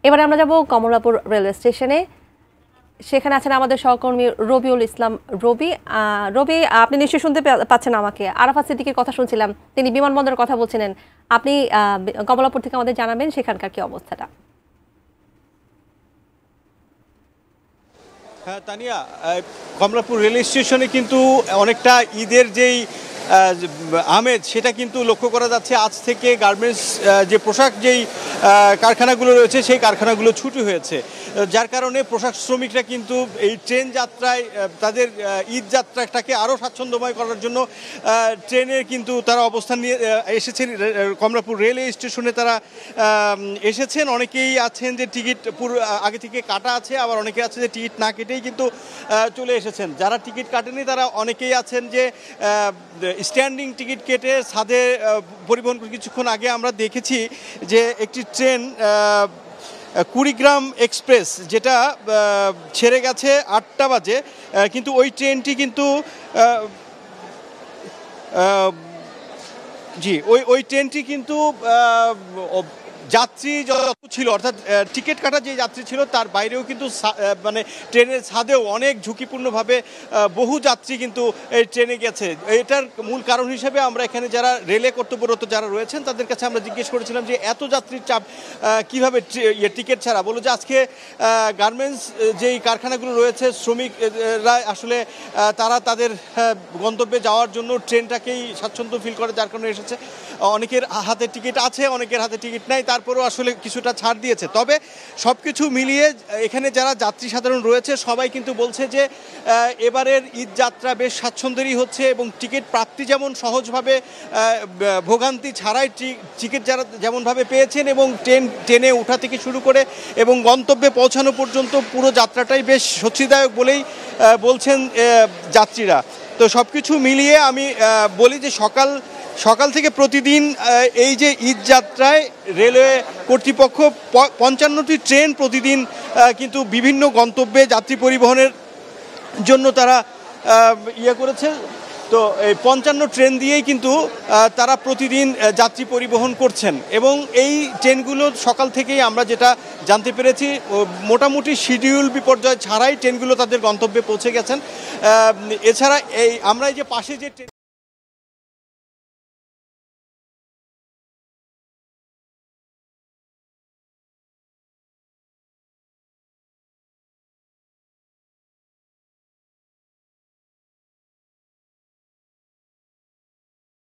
এবারে আমরা যাব কমলাপুর রেলওয়ে স্টেশনে। সেখানে আছেন আমাদের সহকর্মী রবিউল ইসলাম। রবি, আপনি নিশ্চয়ই শুনতে পাচ্ছেন আমাকে? আরাফাত সিদ্দিকীর কথা শুনছিলাম, তিনি বিমানবন্দরের কথা বলছিলেন। আপনি কমলাপুর থেকে আমাদের জানাবেন সেখানকার কি অবস্থাটা। হ্যাঁ তানিয়া, কমলাপুর রেল স্টেশনে কিন্তু অনেকটা ঈদের যেই আমেজ সেটা কিন্তু লক্ষ্য করা যাচ্ছে। আজ থেকে গার্মেন্টস যে পোশাক যেই কারখানাগুলো রয়েছে সেই কারখানাগুলো ছুটি হয়েছে, যার কারণে পোশাক শ্রমিকরা কিন্তু এই ট্রেন যাত্রায় তাদের ঈদ যাত্রাটাকে আরও স্বাচ্ছন্দ্যময় করার জন্য ট্রেনের কিন্তু তারা অবস্থান নিয়ে এসেছেন। কমলাপুর রেলওয়ে স্টেশনে তারা এসেছেন। অনেকেই আছেন যে টিকিট পুরো আগে থেকে কাটা আছে, আবার অনেকে আছে যে টিকিট না কেটেই কিন্তু চলে এসেছেন। যারা টিকিট কাটেনি তারা অনেকেই আছেন যে স্ট্যান্ডিং টিকিট কেটে ছাদে পরিবহন। কিছুক্ষণ আগে আমরা দেখেছি যে একটি ট্রেন কুড়িগ্রাম এক্সপ্রেস যেটা ছেড়ে গেছে 8টা বাজে, কিন্তু ওই ট্রেনটি কিন্তু ওই ট্রেনটি কিন্তু যাত্রী যত ছিল, অর্থাৎ টিকিট কাটা যে যাত্রী ছিল তার বাইরেও কিন্তু মানে ট্রেনের ছাদেও অনেক ঝুঁকিপূর্ণভাবে বহু যাত্রী কিন্তু এই ট্রেনে গেছে। এটার মূল কারণ হিসেবে আমরা এখানে যারা রেলে কর্তব্যরত যারা রয়েছেন তাদের কাছে আমরা জিজ্ঞেস করেছিলাম যে এত যাত্রীর চাপ কীভাবে টিকিট ছাড়া। বলো যে আজকে গার্মেন্টস যেই কারখানাগুলো রয়েছে শ্রমিকরা আসলে তারা তাদের গন্তব্যে যাওয়ার জন্য ট্রেনটাকেই স্বাচ্ছন্দ্য ফিল করে, যার কারণে এসেছে। অনেকের হাতে টিকিট আছে, অনেকের হাতে টিকিট নাই, তারপরেও আসলে কিছুটা ছাড় দিয়েছে। তবে সব কিছু মিলিয়ে এখানে যারা যাত্রী সাধারণ রয়েছে সবাই কিন্তু বলছে যে এবারের ঈদ যাত্রা বেশ স্বাচ্ছন্দ্যেরই হচ্ছে এবং টিকিট প্রাপ্তি যেমন সহজভাবে ভোগান্তি ছাড়াই টিকিট যারা যেমনভাবে পেয়েছেন এবং ট্রেনে ওঠা থেকে শুরু করে এবং গন্তব্যে পৌঁছানো পর্যন্ত পুরো যাত্রাটাই বেশ স্বস্তিদায়ক বলেই বলছেন যাত্রীরা। তো সব কিছু মিলিয়ে আমি বলি যে সকাল থেকে প্রতিদিন এই যে ঈদ যাত্রায় রেলওয়ে কর্তৃপক্ষ 55টি ট্রেন প্রতিদিন কিন্তু বিভিন্ন গন্তব্যে যাত্রী পরিবহনের জন্য তারা করেছে। তো এই 55 ট্রেন দিয়েই কিন্তু তারা প্রতিদিন যাত্রী পরিবহন করছেন এবং এই ট্রেনগুলো সকাল থেকেই আমরা যেটা জানতে পেরেছি মোটামুটি শিডিউল বিপর্যয় ছাড়াই ট্রেনগুলো তাদের গন্তব্যে পৌঁছে গেছেন। এছাড়া আমরা এই যে পাশে যে ট্রেন